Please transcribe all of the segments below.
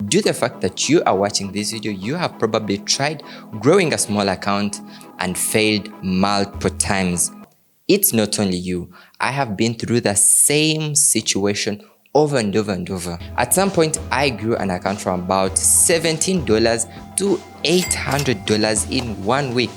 due to the fact that you are watching this video, you have probably tried growing a small account and failed multiple times. It's not only you. I have been through the same situation over and over and over. At some point, I grew an account from about $17 to $800 in 1 week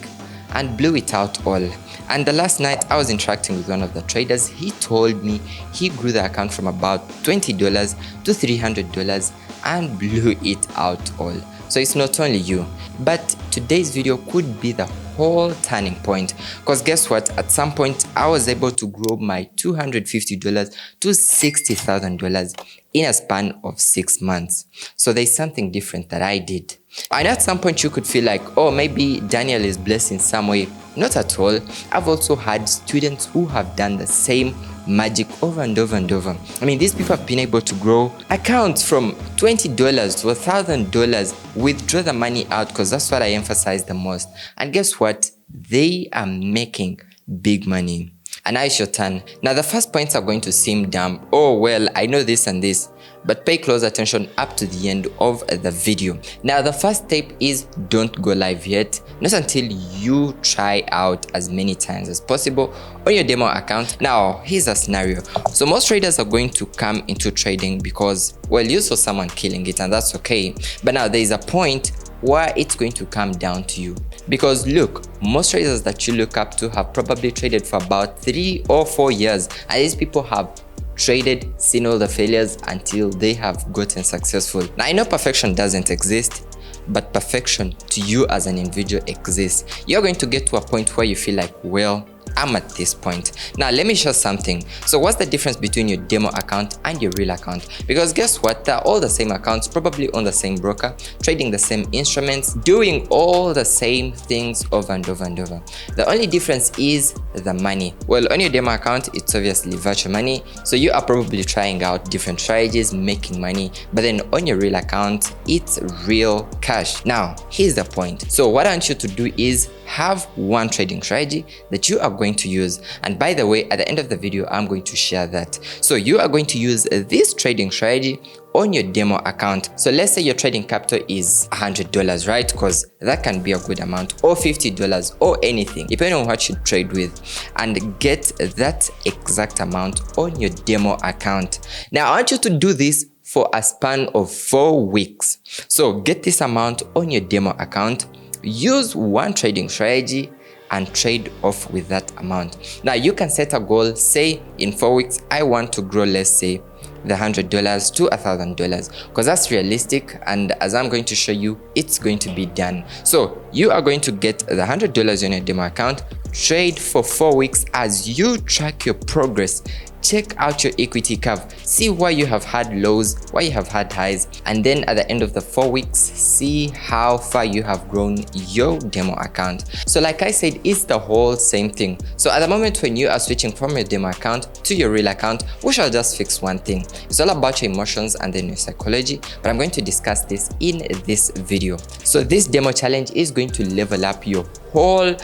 and blew it out all. And the last night I was interacting with one of the traders. He told me he grew the account from about $20 to $300 and blew it out all. So it's not only you, but today's video could be the whole turning point, because guess what, at some point I was able to grow my $250 to $60,000 in a span of 6 months. So there's something different that I did. And at some point you could feel like, oh, maybe Daniel is blessed in some way. Not at all. I've also had students who have done the same magic over and over and over. I mean, these people have been able to grow accounts from $20 to $1,000, withdraw the money out, because that's what I emphasize the most. And guess what? They are making big money. And now it's your turn. Now the first points are going to seem dumb. Oh, well, I know this and this. But pay close attention up to the end of the video. Now the first step is don't go live yet, not until you try out as many times as possible on your demo account. Now here's a scenario. So most traders are going to come into trading because, well, you saw someone killing it and that's okay. But now there is a point where it's going to come down to you. Because look, most traders that you look up to have probably traded for about 3 or 4 years, and these people have traded, seen all the failures until they have gotten successful. Now I know perfection doesn't exist, but perfection to you as an individual exists. You're going to get to a point where you feel like, well, I'm at this point. Now let me show something. So what's the difference between your demo account and your real account? Because guess what, they're all the same accounts, probably on the same broker, trading the same instruments, doing all the same things over and over and over. The only difference is the money. Well, on your demo account, it's obviously virtual money, so you are probably trying out different strategies, making money. But then on your real account, it's real cash. Now here's the point. So what I want you to do is have one trading strategy that you are going to use. And by the way, at the end of the video, I'm going to share that. So you are going to use this trading strategy on your demo account. So let's say your trading capital is $100, right? Because that can be a good amount, or $50 or anything, depending on what you trade with, and get that exact amount on your demo account. Now I want you to do this for a span of 4 weeks. So get this amount on your demo account, use one trading strategy and trade off with that amount. Now you can set a goal, say in 4 weeks, I want to grow, let's say, the $100 to $1,000, because that's realistic, and as I'm going to show you, it's going to be done. So you are going to get the $100 on your demo account, trade for 4 weeks as you track your progress. Check out your equity curve, see where you have had lows, where you have had highs, and then at the end of the 4 weeks, see how far you have grown your demo account. So like I said, it's the whole same thing. So at the moment when you are switching from your demo account to your real account, we shall just fix one thing. It's all about your emotions and then your psychology, but I'm going to discuss this in this video. So this demo challenge is going to level up your whole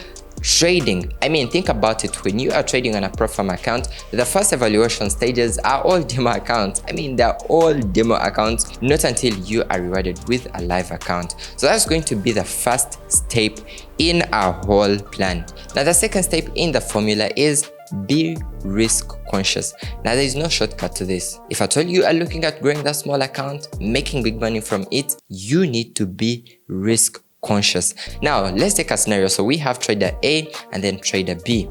trading. I mean, think about it. When you are trading on a pro forma account, the first evaluation stages are all demo accounts. I mean, they're all demo accounts, not until you are rewarded with a live account. So that's going to be the first step in our whole plan. Now the second step in the formula is be risk conscious. Now there is no shortcut to this. If at all you are looking at growing that small account, making big money from it, you need to be risk conscious. Now let's take a scenario. So we have trader A and then trader B,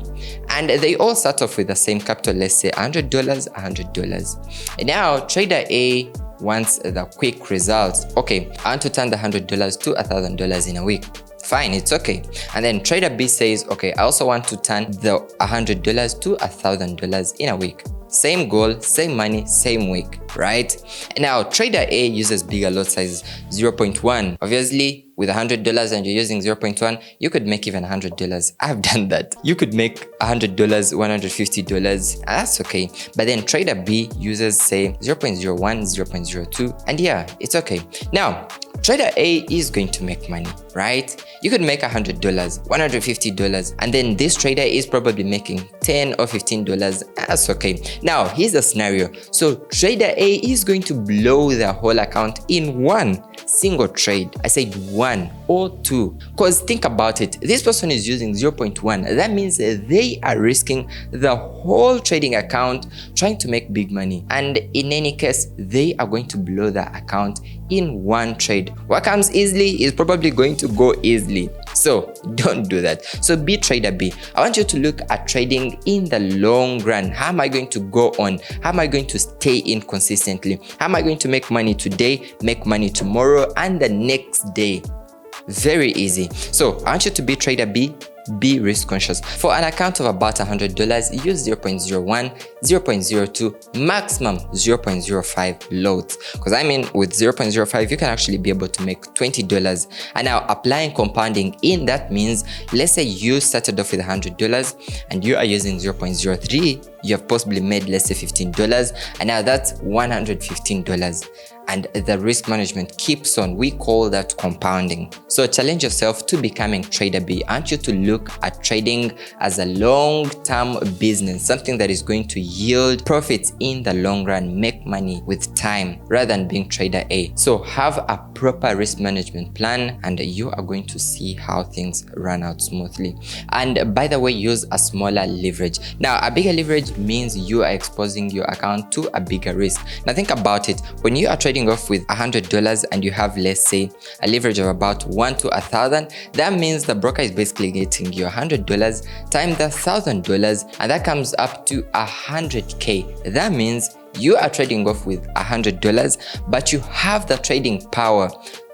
and they all start off with the same capital, let's say $100. And now trader A wants the quick results. Okay, I want to turn the $100 to $1,000 in a week. Fine, it's okay. And then trader B says, okay, I also want to turn the $100 to $1,000 in a week. Same goal, same money, same week, right? And now trader A uses bigger lot size, 0.1. Obviously, with $100 and you're using 0.1, you could make even $100. I've done that. You could make $100, $150, and that's okay. But then trader B uses, say, 0.01, 0.02, and yeah, it's okay. Now, trader A is going to make money, right? You could make $100, $150, and then this trader is probably making $10 or $15. That's okay. Now, here's a scenario. So trader A is going to blow their whole account in one single trade. I said 1 or 2, because think about it. This person is using 0.1. That means they are risking the whole trading account trying to make big money, and in any case they are going to blow the account in one trade. What comes easily is probably going to go easily, so don't do that. So be trader B. I want you to look at trading in the long run. How am I going to go on? How am I going to stay in consistently? How am I going to make money today, make money tomorrow, and the next day? Very easy. So I want you to be trader B. Be risk conscious. For an account of about $100, use 0.01, 0.02, maximum 0.05 loads. Because I mean, with 0.05, you can actually be able to make $20. And now applying compounding in, that means, let's say you started off with $100 and you are using 0.03, you have possibly made, let's say, $15, and now that's $115. And the risk management keeps on. We call that compounding. So challenge yourself to becoming trader B. I want you to look at trading as a long-term business, something that is going to yield profits in the long run, make money with time, rather than being trader A. So have a proper risk management plan, and you are going to see how things run out smoothly. And by the way, use a smaller leverage. Now, a bigger leverage means you are exposing your account to a bigger risk. Now think about it. When you are trading off with $100 and you have, let's say, a leverage of about 1 to 1,000, that means the broker is basically getting you $100 times the $1,000, and that comes up to 100K. That means you are trading off with $100, but you have the trading power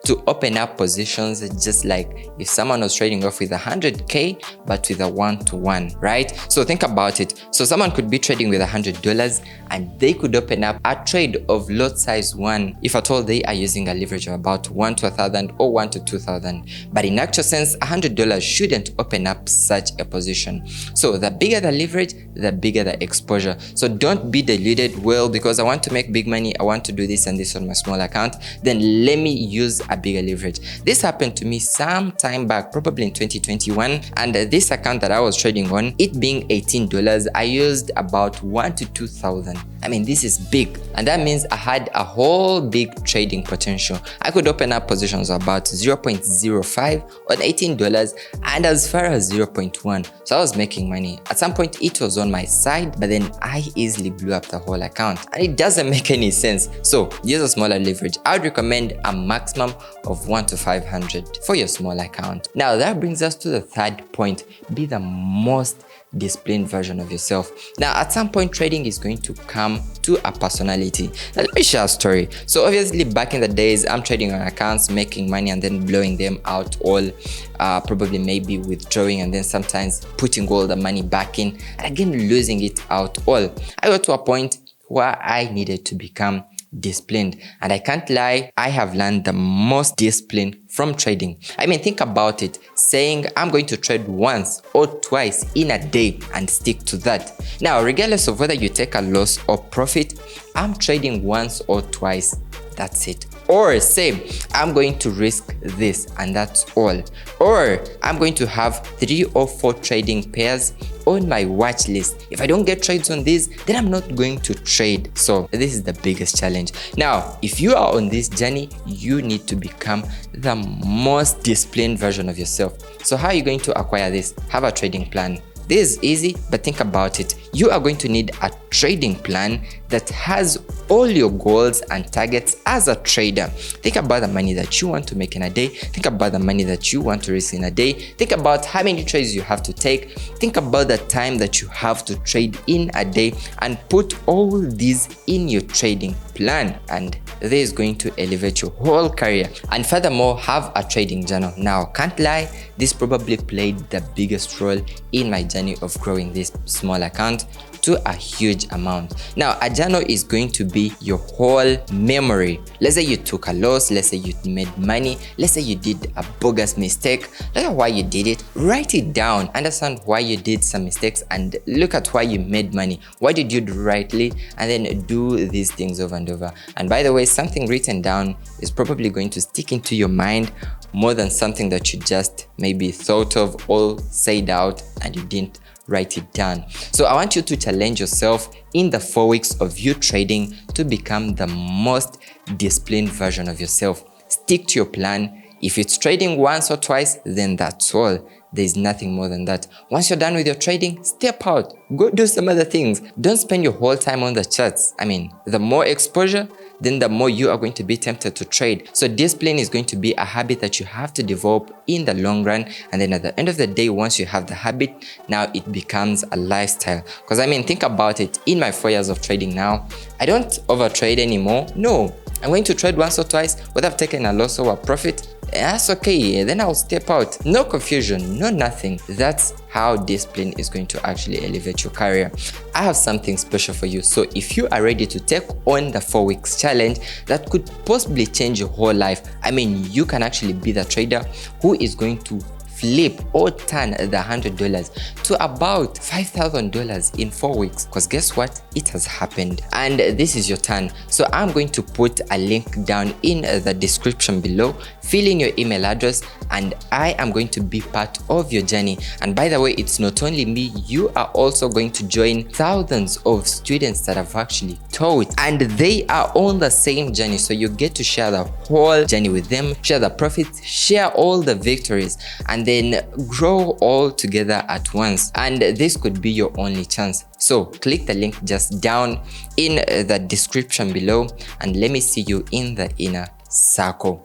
to open up positions, just like if someone was trading off with 100K but with a 1-to-1, right? So think about it. So someone could be trading with $100 and they could open up a trade of lot size 1 if at all they are using a leverage of about 1 to 1,000 or 1 to 2,000. But in actual sense, $100 shouldn't open up such a position. So the bigger the leverage, the bigger the exposure. So don't be deluded, well, because I want to make big money, I want to do this and this on my small account, then let me use a bigger leverage. This happened to me some time back, probably in 2021, and this account that I was trading on, it being $18, I used about 1 to 2,000. I mean, this is big, and that means I had a whole big trading potential. I could open up positions about 0.05 on $18 and as far as 0.1. So I was making money. At some point it was on my side, but then I easily blew up the whole account, and it doesn't make any sense. So use a smaller leverage. I would recommend a maximum of 1 to 500 for your small account. Now that brings us to the third point. Be the most disciplined version of yourself. Now at some point, trading is going to come to a personality. Now let me share a story. So obviously back in the days, I'm trading on accounts, making money and then blowing them out all, probably maybe withdrawing and then sometimes putting all the money back in and again losing it out all. I got to a point where I needed to become disciplined, and I can't lie, I have learned the most discipline from trading. I mean, think about it, saying I'm going to trade once or twice in a day and stick to that. Now, regardless of whether you take a loss or profit, I'm trading once or twice, that's it. Or say I'm going to risk this and that's all. Or I'm going to have 3 or 4 trading pairs on my watch list. If I don't get trades on these, then I'm not going to trade. So this is the biggest challenge. Now, if you are on this journey, you need to become the most disciplined version of yourself. So how are you going to acquire this? Have a trading plan. This is easy, but think about it. You are going to need a trading plan that has all your goals and targets as a trader. Think about the money that you want to make in a day. Think about the money that you want to risk in a day. Think about how many trades you have to take. Think about the time that you have to trade in a day, and put all these in your trading plan, and this is going to elevate your whole career. And furthermore, have a trading journal. Now, can't lie, this probably played the biggest role in my journey of growing this small account. to a huge amount. Now, a journal is going to be your whole memory. Let's say you took a loss, let's say you made money, let's say you did a bogus mistake. Look at why you did it, write it down, understand why you did some mistakes, and look at why you made money. Why did you do rightly? And then do these things over and over. And by the way, something written down is probably going to stick into your mind more than something that you just maybe thought of or said out and you didn't write it down. So I want you to challenge yourself in the 4 weeks of you trading to become the most disciplined version of yourself. Stick to your plan. If it's trading once or twice, then that's all. There's nothing more than that. Once you're done with your trading, step out, go do some other things. Don't spend your whole time on the charts. I mean, the more exposure, then the more you are going to be tempted to trade. So discipline is going to be a habit that you have to develop in the long run. And then at the end of the day, once you have the habit, now it becomes a lifestyle. Because I mean, think about it. In my 4 years of trading now, I don't over trade anymore. No, I'm going to trade once or twice, whether I've taken a loss or a profit. That's okay, then I'll step out. No confusion, no nothing. That's how discipline is going to actually elevate your career. I have something special for you. So if you are ready to take on the 4 weeks challenge that could possibly change your whole life, I mean, you can actually be the trader who is going to flip or turn the $100 to about $5,000 in 4 weeks. Because guess what? It has happened. And this is your turn. So I'm going to put a link down in the description below. Fill in your email address and I am going to be part of your journey. And by the way, it's not only me, you are also going to join thousands of students that have actually taught and they are on the same journey. So you get to share the whole journey with them, share the profits, share all the victories, and then grow all together at once. And this could be your only chance. So click the link just down in the description below and let me see you in the inner circle.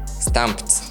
Stamped.